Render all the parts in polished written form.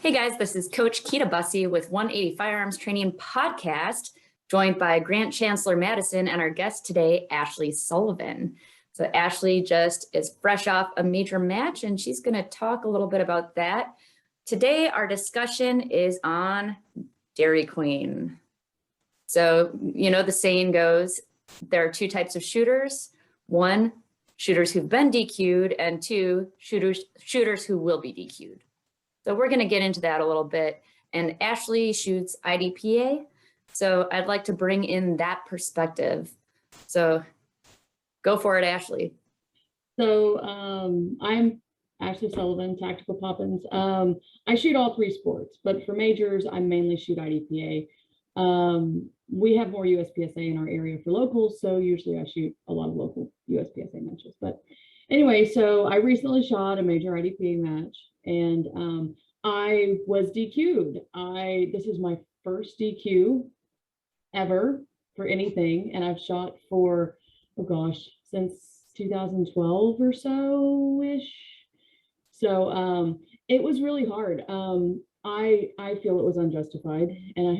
Hey guys, this is Coach Kita Busse with 180 Firearms Training Podcast, joined by Grant Chancellor-Maddison and our guest today, Ashley Sullivan. So Ashley just is fresh off a major match and she's going to talk a little bit about that. Today, our discussion is on Dairy Queen. So, you know, the saying goes, there are two types of shooters. One, shooters who've been DQ'd, and two, shooters who will be DQ'd. So we're going to get into that a little bit. And Ashley shoots IDPA. So I'd like to bring in that perspective. So go for it, Ashley. So I'm Ashley Sullivan, Tactical Poppins. I shoot all three sports, but for majors, I mainly shoot IDPA. We have more USPSA in our area for locals, so usually I shoot a lot of local USPSA matches. But anyway, so I recently shot a major IDPA match, and I was DQ'd. This is my first DQ ever for anything, and I've shot for, oh gosh, since 2012 or so-ish. So it was really hard. I feel it was unjustified, and I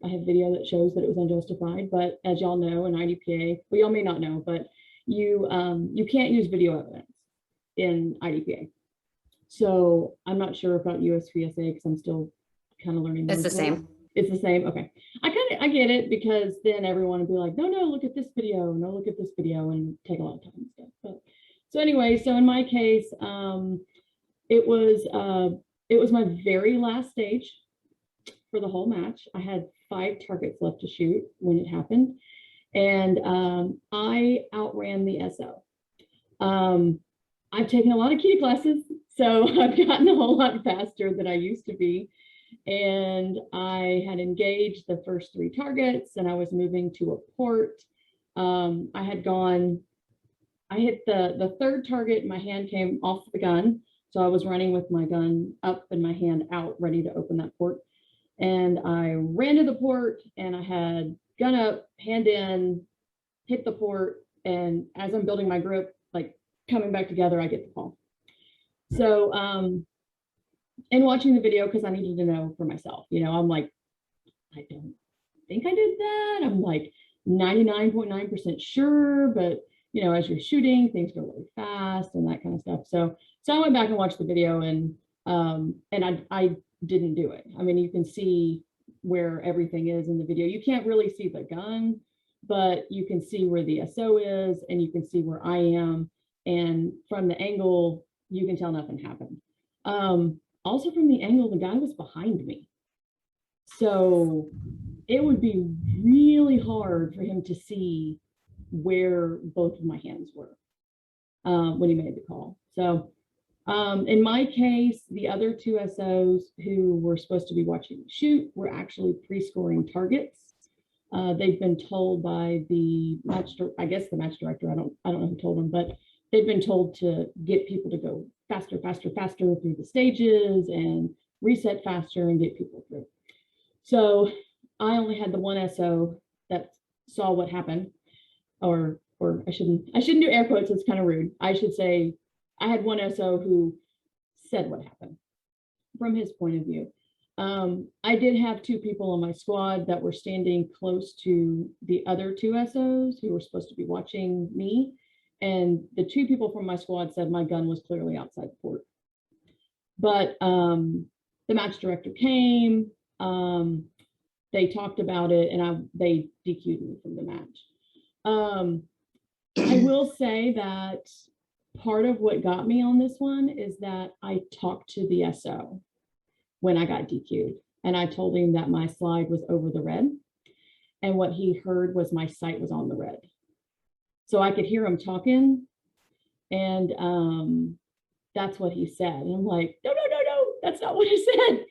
have video that shows that it was unjustified, but as y'all know, in IDPA, well, y'all may not know, but you can't use video evidence in IDPA. So I'm not sure about USPSA because I'm still kind of learning. It's the same. It's the same. Okay. I get it, because then everyone would be like, no, look at this video. No, look at this video, and take a lot of time and stuff. But so anyway, so in my case, it was my very last stage for the whole match. I had 5 targets left to shoot when it happened. And I outran the SO. I've taken a lot of Kita classes, so I've gotten a whole lot faster than I used to be. And I had engaged the first 3 targets, and I was moving to a port. I hit the 3rd target, my hand came off the gun. So I was running with my gun up and my hand out, ready to open that port. And I ran to the port, and I had gun up, hand in, hit the port. And as I'm building my grip, like coming back together, I get the call. So, and watching the video, because I needed to know for myself, you know, I'm like, I don't think I did that. I'm like 99.9% sure, but you know, as you're shooting, things go really fast and that kind of stuff. So I went back and watched the video, and I didn't do it. I mean, you can see where everything is in the video. You can't really see the gun, but you can see where the SO is, and you can see where I am. And from the angle, you can tell nothing happened. Also from the angle, the guy was behind me. So it would be really hard for him to see where both of my hands were when he made the call. So in my case, the other 2 SOs who were supposed to be watching me shoot were actually pre-scoring targets. They've been told by the match, I guess the match director, I don't know who told them, but they've been told to get people to go faster through the stages and reset faster and get people through. So I only had the 1 SO that saw what happened, or I shouldn't do air quotes, it's kind of rude. I should say I had 1 SO who said what happened from his point of view. I did have 2 people on my squad that were standing close to the other 2 SOs who were supposed to be watching me. And the 2 people from my squad said my gun was clearly outside the port. But the match director came, they talked about it, and they DQ'd me from the match. I will say that part of what got me on this one is that I talked to the SO when I got DQ'd, and I told him that my slide was over the red, and what he heard was my sight was on the red. So I could hear him talking, and that's what he said. And I'm like, no, that's not what he said.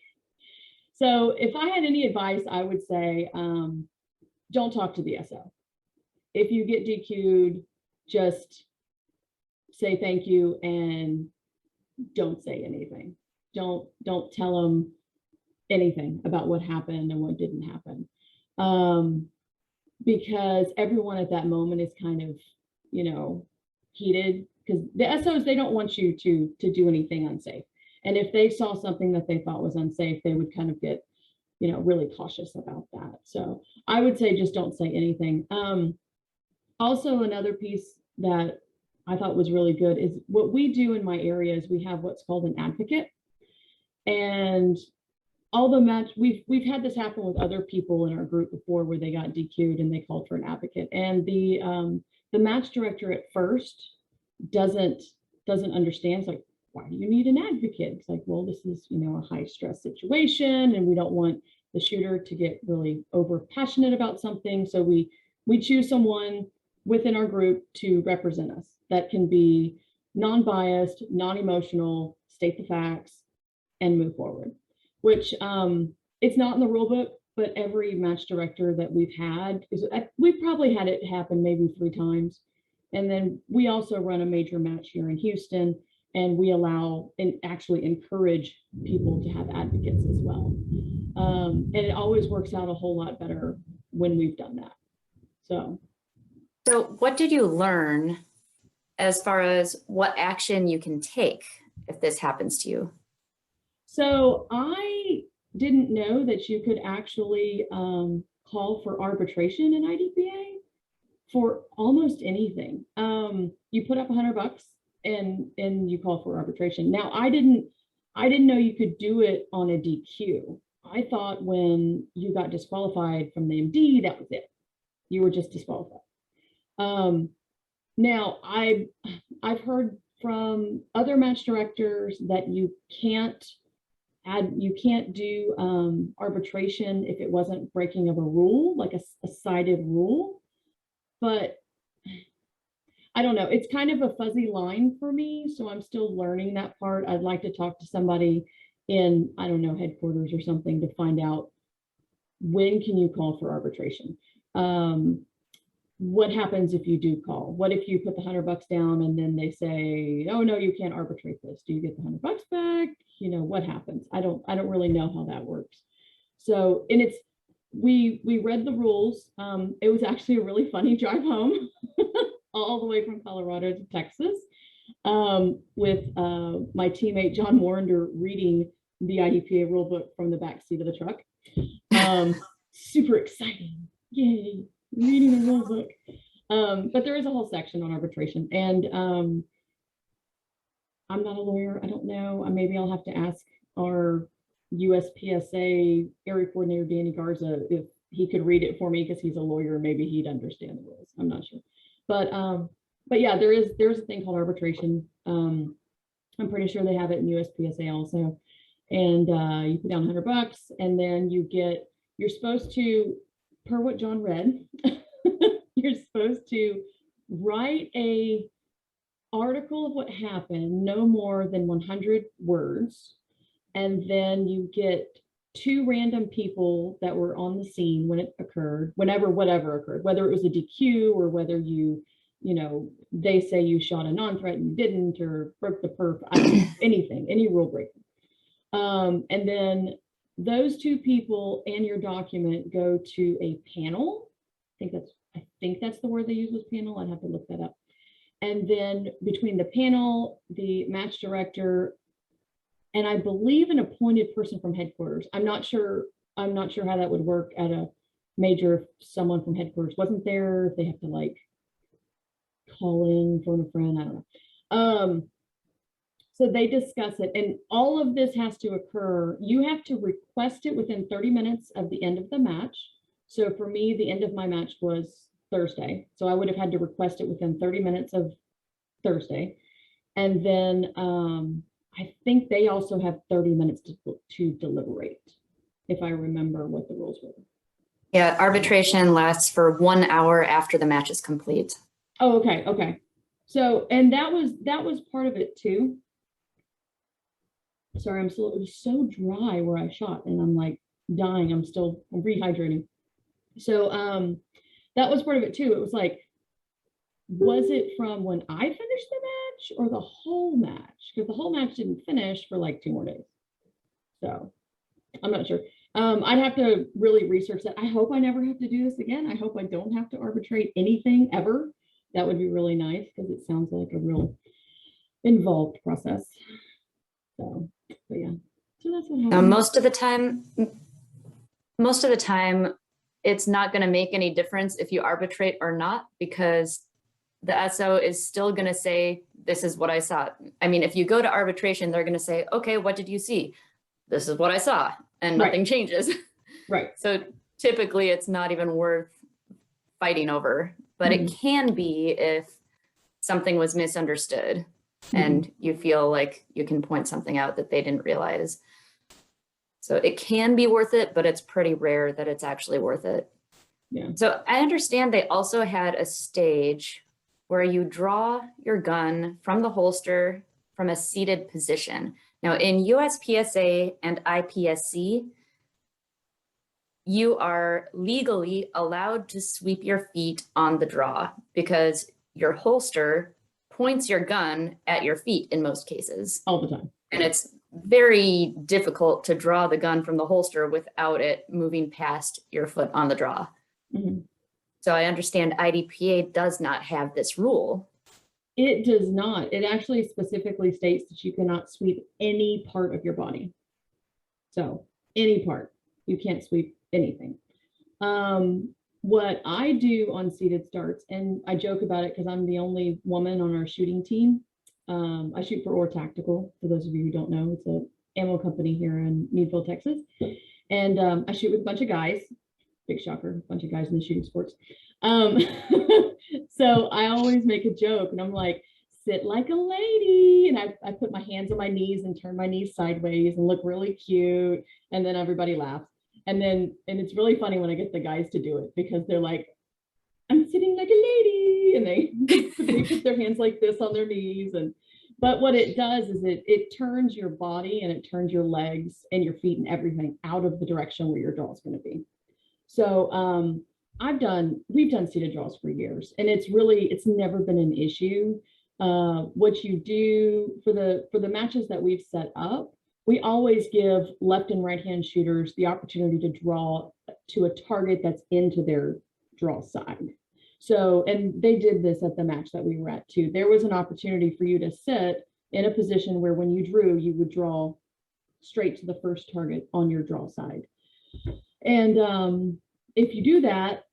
So if I had any advice, I would say, don't talk to the SO. If you get DQ'd, just say thank you and don't say anything. Don't tell them anything about what happened and what didn't happen. Because everyone at that moment is kind of, you know, heated, because the SOs, they don't want you to do anything unsafe. And if they saw something that they thought was unsafe, they would kind of get, really cautious about that. So I would say just don't say anything. Also, another piece that I thought was really good is what we do in my area is we have what's called an advocate. And all the match, we've had this happen with other people in our group before where they got DQ'd and they called for an advocate. And the match director at first doesn't understand. It's like, why do you need an advocate? It's like, well, this is, a high stress situation and we don't want the shooter to get really over passionate about something. So we choose someone within our group to represent us that can be non-biased, non-emotional, state the facts, and move forward, which it's not in the rule book, but every match director that we've had, we've probably had it happen maybe 3 times. And then we also run a major match here in Houston, and we allow and actually encourage people to have advocates as well. And it always works out a whole lot better when we've done that. So what did you learn as far as what action you can take if this happens to you? So I didn't know that you could actually call for arbitration in IDPA for almost anything. You put up $100 and you call for arbitration. Now I didn't know you could do it on a DQ. I thought when you got disqualified from the MD, that was it. You were just disqualified. Now I've heard from other match directors that you can't do arbitration if it wasn't breaking of a rule, like a cited rule. But I don't know, it's kind of a fuzzy line for me. So I'm still learning that part. I'd like to talk to somebody in, I don't know, headquarters or something to find out when can you call for arbitration? What happens if you do call? What if you put the $100 down and then they say, oh no, you can't arbitrate this? Do you get the $100 back? What happens? I don't really know how that works. So, and we read the rules. It was actually a really funny drive home all the way from Colorado to Texas with my teammate John Warrender reading the IDPA rule book from the back seat of the truck. Super exciting. Yay. Reading the rule book. But there is a whole section on arbitration, and I'm not a lawyer. I don't know. Maybe I'll have to ask our USPSA area coordinator, Danny Garza, if he could read it for me because he's a lawyer. Maybe he'd understand the rules. I'm not sure. But yeah, there's a thing called arbitration. I'm pretty sure they have it in USPSA also. And you put down $100 and then you're supposed to, per what John read, you're supposed to write a article of what happened, no more than 100 words. And then you get 2 random people that were on the scene when it occurred, whatever occurred, whether it was a DQ or whether they say you shot a non-threat and you didn't, or broke the perf, anything, any rule breaking. And then those 2 people and your document go to a panel. I think that's the word they use, was panel. I'd have to look that up. And then between the panel, the match director, and I believe an appointed person from headquarters. I'm not sure how that would work at a major if someone from headquarters wasn't there, if they have to call in, phone a friend, I don't know. So they discuss it, and all of this has to occur. You have to request it within 30 minutes of the end of the match. So for me, the end of my match was Thursday. So I would have had to request it within 30 minutes of Thursday. And then I think they also have 30 minutes to deliberate, if I remember what the rules were. Yeah, arbitration lasts for 1 hour after the match is complete. Oh, okay. So, and that was part of it too. Sorry, it was so dry where I shot and I'm dying. I'm rehydrating. So that was part of it too. It was was it from when I finished the match or the whole match? Because the whole match didn't finish for 2 more days. So I'm not sure. I'd have to really research that. I hope I never have to do this again. I hope I don't have to arbitrate anything ever. That would be really nice because it sounds like a real involved process. So But yeah, so that's what Now, happened. most of the time, it's not going to make any difference if you arbitrate or not, because the SO is still going to say, this is what I saw. I mean, if you go to arbitration, they're going to say, okay, what did you see? This is what I saw, and nothing changes. Right. So typically it's not even worth fighting over, but it can be if something was misunderstood and you feel like you can point something out that they didn't realize. So it can be worth it, but it's pretty rare that it's actually worth it. Yeah. So I understand they also had a stage where you draw your gun from the holster from a seated position. Now in USPSA and IPSC, you are legally allowed to sweep your feet on the draw because your holster points your gun at your feet in most cases. All the time. And it's very difficult to draw the gun from the holster without it moving past your foot on the draw. So I understand IDPA does not have this rule. It does not. It actually specifically states that you cannot sweep any part of your body. So any part, you can't sweep anything. What I do on seated starts, and I joke about it because I'm the only woman on our shooting team. I shoot for Or Tactical. For those of you who don't know, it's an ammo company here in Meadville, Texas. And I shoot with a bunch of guys. Big shocker, a bunch of guys in the shooting sports. So I always make a joke and I'm like, sit like a lady. And I put my hands on my knees and turn my knees sideways and look really cute. And then everybody laughs. And it's really funny when I get the guys to do it because they're like, I'm sitting like a lady. And they put their hands like this on their knees. But what it does is it turns your body and it turns your legs and your feet and everything out of the direction where your draw is going to be. So we've done seated draws for years, and it's never been an issue. What you do for the matches that we've set up, we always give left and right hand shooters the opportunity to draw to a target that's into their draw side. So, and they did this at the match that we were at too. There was an opportunity for you to sit in a position where when you drew, you would draw straight to the first target on your draw side. And if you do that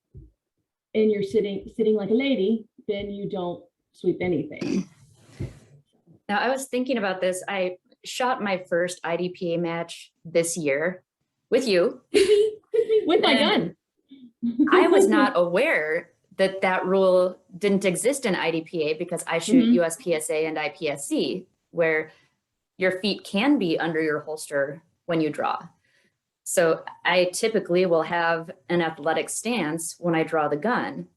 and you're sitting like a lady, then you don't sweep anything. Now, I was thinking about this. I shot my first IDPA match this year with you. With my gun. I was not aware that rule didn't exist in IDPA because I shoot USPSA and IPSC, where your feet can be under your holster when you draw. So I typically will have an athletic stance when I draw the gun.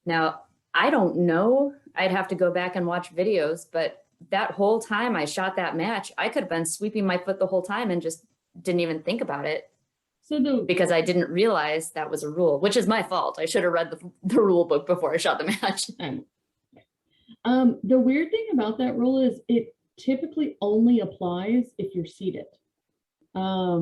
Now, I don't know, I'd have to go back and watch videos, but that whole time I shot that match, I could have been sweeping my foot the whole time and just didn't even think about it. Because I didn't realize that was a rule, which is my fault. I should have read the rule book before I shot the match. The weird thing about that rule is it typically only applies if you're seated. I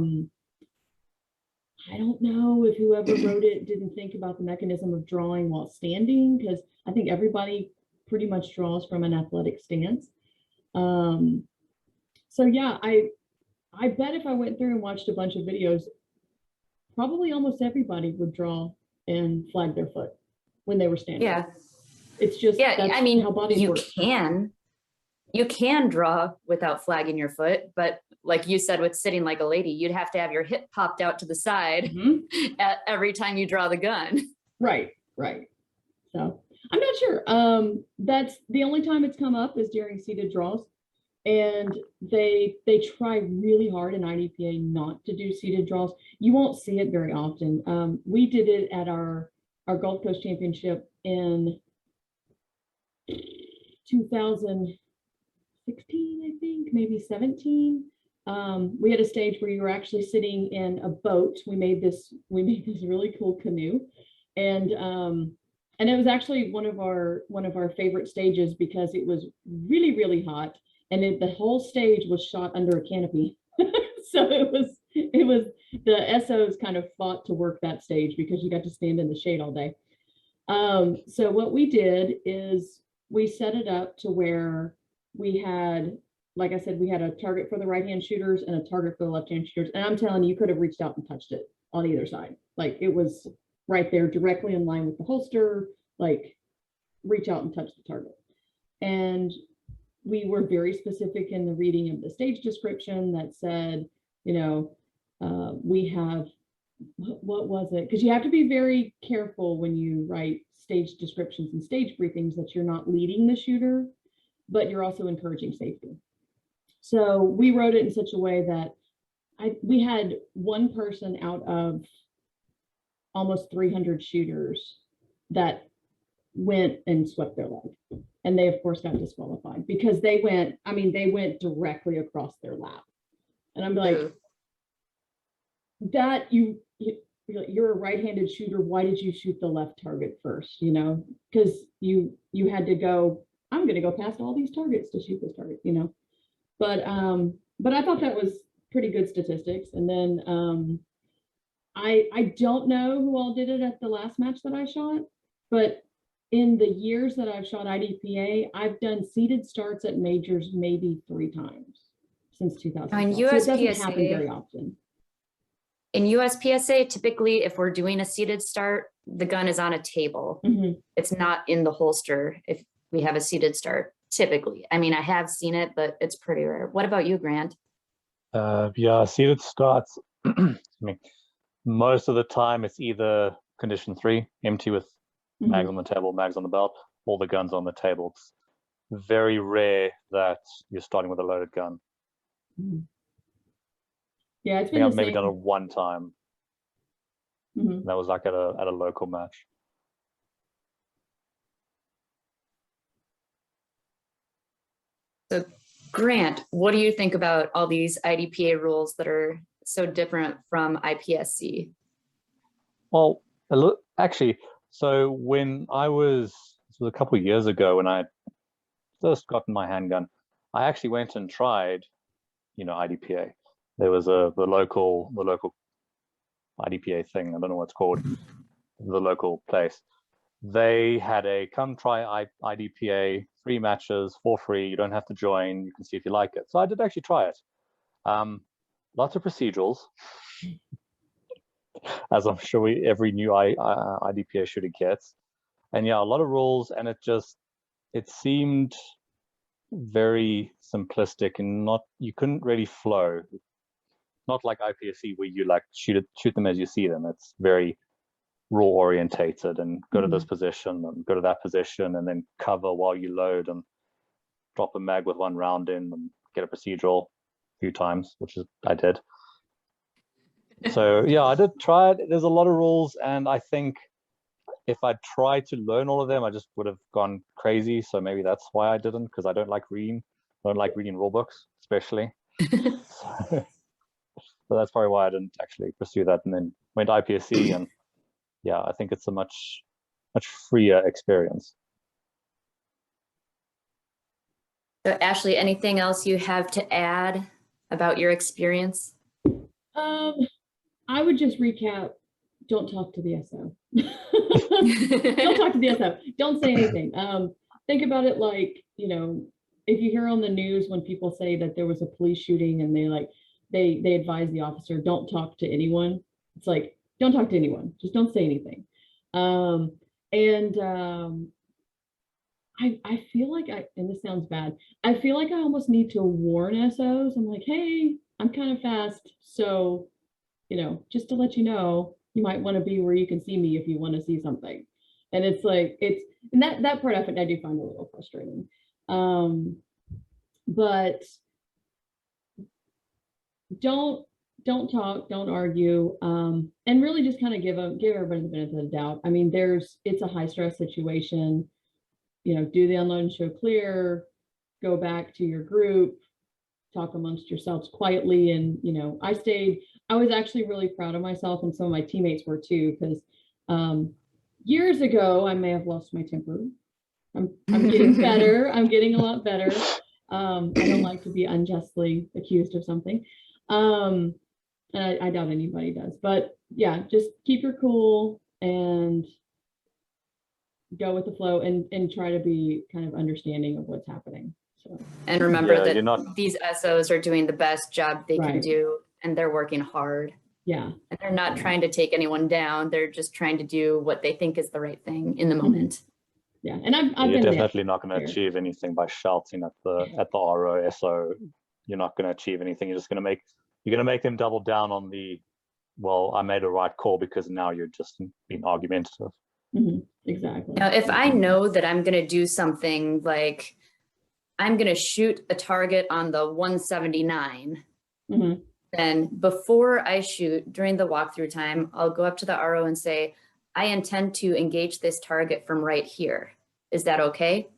don't know if whoever wrote it didn't think about the mechanism of drawing while standing, because I think everybody pretty much draws from an athletic stance. So yeah, I bet if I went through and watched a bunch of videos, probably almost everybody would draw and flag their foot when they were standing. Yeah. It's just, I mean, how bodies work. You can draw without flagging your foot, but like you said, with sitting like a lady, you'd have to have your hip popped out to the side every time you draw the gun. Right. So I'm not sure. That's the only time it's come up is during seated draws. And they try really hard in IDPA not to do seated draws. You won't see it very often. We did it at our Gulf Coast Championship in 2016, I think, maybe 17. We had a stage where you were actually sitting in a boat. We made this really cool canoe, and it was actually one of our favorite stages because it was really, really hot. And the whole stage was shot under a canopy. So it was the SOs kind of fought to work that stage because you got to stand in the shade all day. So what we did is we set it up to where we had like I said, we had a target for the right-hand shooters and a target for the left-hand shooters. And I'm telling you, you could have reached out and touched it on either side. Like it was right there directly in line with the holster, like reach out and touch the target. And we were very specific in the reading of the stage description that said, you know, we have, what was it? Because you have to be very careful when you write stage descriptions and stage briefings that you're not leading the shooter, but you're also encouraging safety. So we wrote it in such a way that we had one person out of almost 300 shooters that went and swept their leg. And they, of course, got disqualified because they went, I mean, they went directly across their lap. And I'm like, that you're a right-handed shooter. Why did you shoot the left target first? You know, because you had to go, I'm going to go past all these targets to shoot this target, you know. But I thought that was pretty good statistics. And then I don't know who all did it at the last match that I shot, but in the years that I've shot IDPA, I've done seated starts at majors maybe 3 times since 2000. In So it doesn't happen very often. In USPSA, typically, if we're doing a seated start, the gun is on a table. Mm-hmm. It's not in the holster if we have a seated start, typically. I mean, I have seen it, but it's pretty rare. What about you, Grant? Yeah, seated starts. Most of the time, it's either condition 3, empty with mags on the table, mags on the belt, all the guns on the table. It's very rare that you're starting with a loaded gun. Mm-hmm. Yeah, it's I think I've maybe done it one time. Mm-hmm. That was like at a local match. So, Grant, what do you think about all these IDPA rules that are so different from IPSC? Well, actually, so when this was a couple of years ago when I first gotten my handgun, I actually went and tried, IDPA. There was the local IDPA thing. I don't know what it's called. The local place. They had a come try IDPA, 3 matches for free. You don't have to join. You can see if you like it. So I did actually try it. Lots of procedurals, as I'm sure every new IDPA shooter gets. And yeah, a lot of rules, and it seemed very simplistic and you couldn't really flow. Not like IPSC where you like shoot them as you see them. It's very rule orientated and go to this position and go to that position and then cover while you load and drop a mag with 1 round in and get a procedural a few times, which I did. So yeah, I did try it. There's a lot of rules, and I think if I tried to learn all of them, I just would have gone crazy. So maybe that's why I didn't, because I don't like reading. I don't like reading rule books, especially. So that's probably why I didn't actually pursue that, and then went to IPSC, and yeah, I think it's a much freer experience. So Ashley, anything else you have to add about your experience? I would just recap, don't talk to the SO. Don't talk to the SO. Don't say anything. Think about it like, if you hear on the news when people say that there was a police shooting and they advise the officer, don't talk to anyone. It's like, don't talk to anyone. Just don't say anything. I feel like and this sounds bad, I feel like I almost need to warn SOs. I'm like, hey, I'm kind of fast. So, just to let you know, you might want to be where you can see me if you want to see something. And it's like, and that part of it I do find a little frustrating. But don't talk, don't argue, and really just kind of give everybody the benefit of the doubt. I mean, it's a high stress situation. Do the unload and show clear, go back to your group, talk amongst yourselves quietly. And I was actually really proud of myself, and some of my teammates were too, because years ago I may have lost my temper. I'm getting better. I'm getting a lot better. I don't like to be unjustly accused of something. And I doubt anybody does, but yeah, just keep your cool and go with the flow and try to be kind of understanding of what's happening. So, And remember Yeah, that you're not- these SOs are doing the best job they can Right. do, and they're working hard. yeah. And they're not Yeah. trying to take anyone down. They're just trying to do what they think is the right thing in the moment. Yeah. And I've You're been definitely not going to there. achieve anything by shouting at the RO, SO. You're not going to achieve anything. You're just going to make them double down on the, well, I made a right call, because now you're just being argumentative. Exactly. Now, if I know that I'm going to do something like I'm going to shoot a target on the 179, Mhm. then before I shoot during the walkthrough time, I'll go up to the RO and say, I intend to engage this target from right here. Is that okay?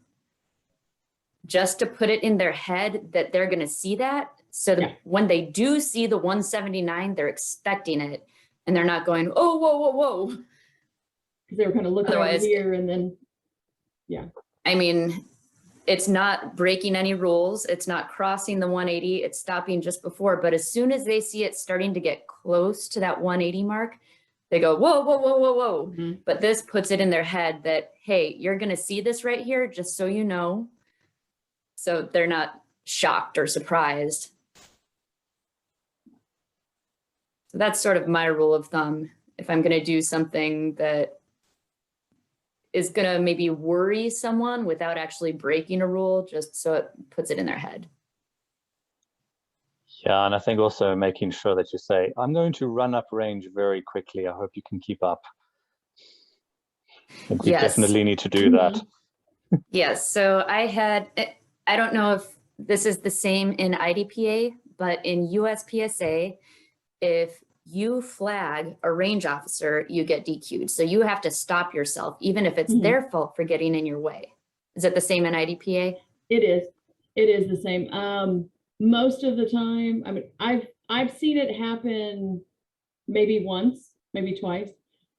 Just to put it in their head that they're going to see that. So that Yeah. when they do see the 179, they're expecting it and they're not going, oh, whoa, whoa, whoa. Because they were kind of looking over Otherwise- here and then, yeah. I mean, it's not breaking any rules. It's not crossing the 180. It's stopping just before. But as soon as they see it starting to get close to that 180 mark, they go, whoa, whoa, whoa, whoa, whoa. Mhm. But this puts it in their head that, hey, you're going to see this right here, just so you know. So they're not shocked or surprised. So that's sort of my rule of thumb. If I'm going to do something that is going to maybe worry someone without actually breaking a rule, just so it puts it in their head. Yeah, and I think also making sure that you say, I'm going to run up range very quickly. I hope you can keep up. I think we Yes. definitely need to do that. Yes, so I don't know if this is the same in IDPA, but in USPSA, if you flag a range officer, you get DQ'd. So you have to stop yourself, even if it's their fault for getting in your way. Is it the same in IDPA? It is. It is the same. Most of the time, I mean, I've seen it happen maybe once, maybe twice.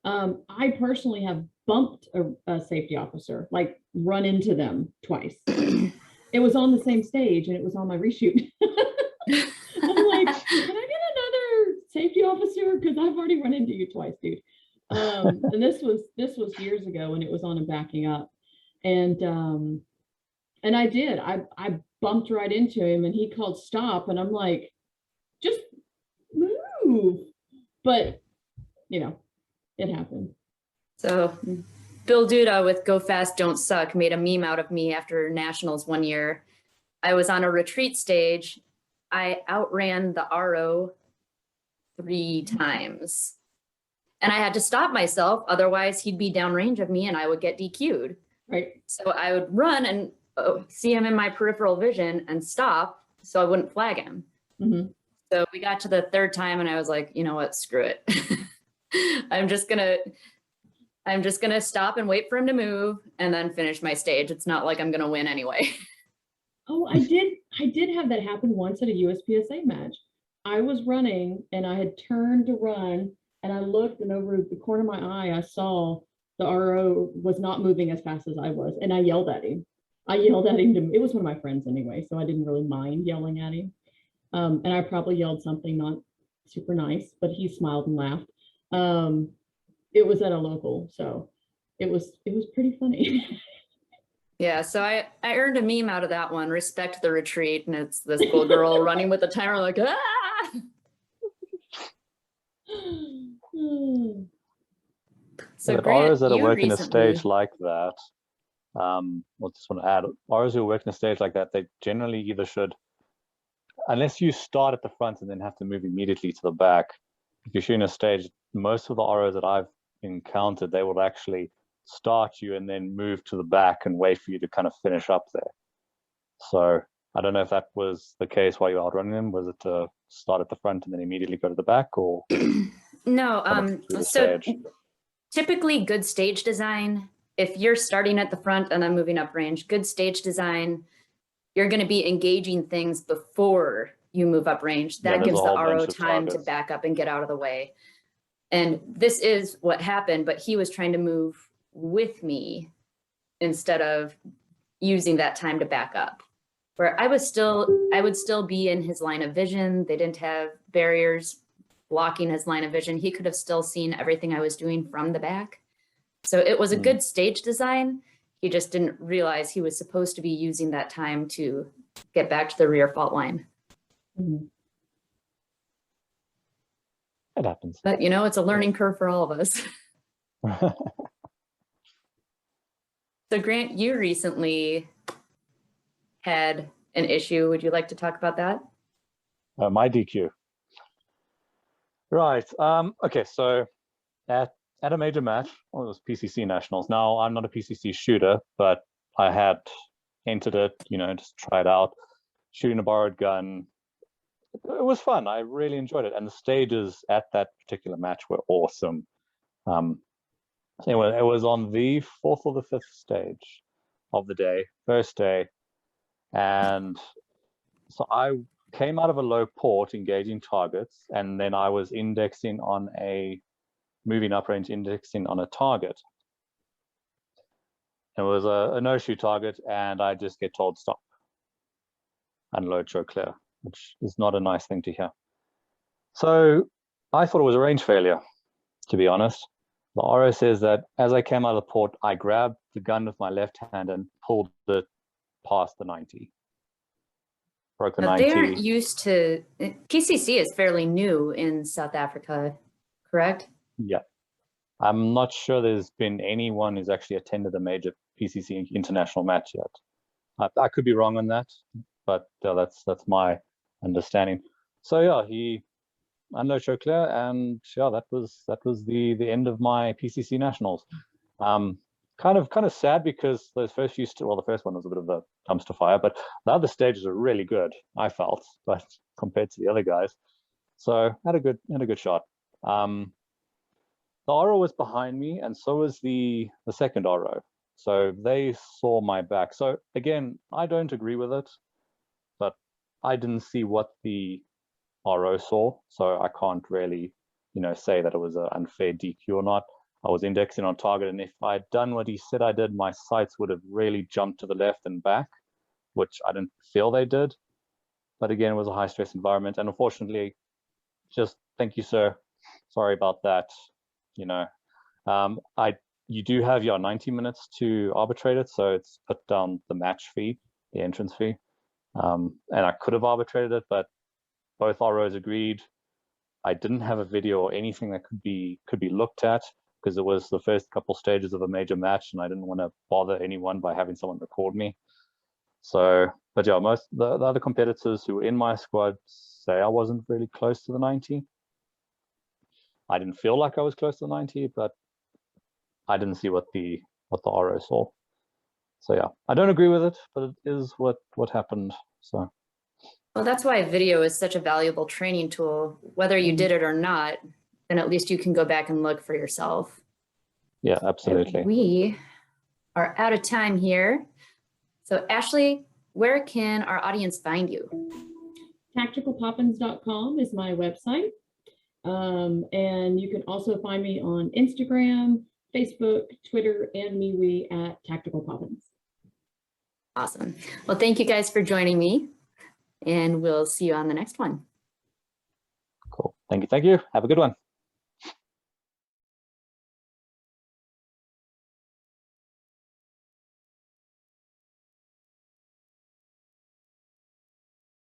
I personally have bumped a safety officer, like run into them twice. It was on the same stage and it was on my reshoot. I'm like, can I get another safety officer? Because I've already run into you twice, dude. And this was years ago when it was on and backing up. And I did. I bumped right into him and he called stop. And I'm like, just move. But, you know, it happened. So Bill Duda with Go Fast, Don't Suck made a meme out of me after Nationals one year. I was on a retreat stage. I outran the RO 3 times. And I had to stop myself. Otherwise, he'd be downrange of me and I would get DQ'd. Right. So I would run and see him in my peripheral vision and stop so I wouldn't flag him. So we got to the 3rd time and I was like, you know what, screw it. I'm just gonna stop and wait for him to move and then finish my stage. It's not like I'm gonna win anyway. Oh, I did have that happen once at a USPSA match. I was running and I had turned to run and I looked and over the corner of my eye, I saw the RO was not moving as fast as I was. And I yelled at him. It was one of my friends anyway, so I didn't really mind yelling at him. And I probably yelled something not super nice, but he smiled and laughed. It was at a local, so it was pretty funny. Yeah, so I earned a meme out of that one, respect the retreat, and it's this little girl running with the timer like, ah! So but Grant, ROs that are you working a recently- stage like that, just want to add, ROs who are working a stage like that, they generally either should, unless you start at the front and then have to move immediately to the back, if you're shooting a stage, most of the ROs that I've encountered, they will actually start you and then move to the back and wait for you to kind of finish up there. So I don't know if that was the case while you were outrunning them. Was it to start at the front and then immediately go to the back, or No, through the so stage? typically good stage design, if you're starting at the front and then moving up range, good stage design, you're going to be engaging things before you move up range. Yeah, That there's gives a the whole bunch RO of time to targets. back up and get out of the way. And this is what happened, but he was trying to move with me instead of using that time to back up. Where I would still be in his line of vision. They didn't have barriers blocking his line of vision. He could have still seen everything I was doing from the back. So it was a good stage design. He just didn't realize he was supposed to be using that time to get back to the rear fault line. Mhm. It happens. But, you know, it's a learning curve for all of us. So Grant, you recently had an issue. Would you like to talk about that? My DQ. Right. Okay. So at a major match, well, it was PCC Nationals. Now, I'm not a PCC shooter, but I had entered it, you know, just try it out, shooting a borrowed gun. It was fun. I really enjoyed it. And the stages at that particular match were awesome. It was on the 4th or the 5th stage of the day, first day. And so I came out of a low port engaging targets, and then I was indexing on moving uprange, indexing on a target. It was a no-shoot target, and I just get told stop, unload, show clear, which is not a nice thing to hear. So I thought it was a range failure, to be honest. The RO says that as I came out of the port, I grabbed the gun with my left hand and pulled it past the 90. Broke the Now, 90. they aren't used to, PCC is fairly new in South Africa, correct? Yeah. I'm not sure there's been anyone who's actually attended a major PCC international match yet. I could be wrong on that, but that's my understanding. So yeah, he unload, show clear, and yeah, that was the end of my PCC nationals. Kind of sad because those first few, well, the first one was a bit of a dumpster fire, but the other stages are really good, I felt, but compared to the other guys. So had a good shot. The RO was behind me, and so was the second RO. So they saw my back. So again, I don't agree with it, but I didn't see what the RO saw, so I can't really, say that it was an unfair DQ or not. I was indexing on target, and if I'd done what he said I did, my sights would have really jumped to the left and back, which I didn't feel they did. But again, it was a high stress environment, and unfortunately, just thank you, sir. Sorry about that. You do have your 90 minutes to arbitrate it, so it's put down the match fee, the entrance fee, and I could have arbitrated it, but both ROs agreed. I didn't have a video or anything that could be looked at because it was the first couple stages of a major match, and I didn't want to bother anyone by having someone record me. So, but yeah, most the other competitors who were in my squad say I wasn't really close to the 90. I didn't feel like I was close to the 90, but I didn't see what the RO saw. So yeah, I don't agree with it, but it is what happened. So. Well, that's why video is such a valuable training tool. Whether you did it or not, then at least you can go back and look for yourself. Yeah, absolutely. And we are out of time here. So Ashley, where can our audience find you? Tacticalpoppins.com is my website. And you can also find me on Instagram, Facebook, Twitter, and MeWe at Tactical Poppins. Awesome. Well, thank you guys for joining me, and we'll see you on the next one. Cool. Thank you. Have a good one.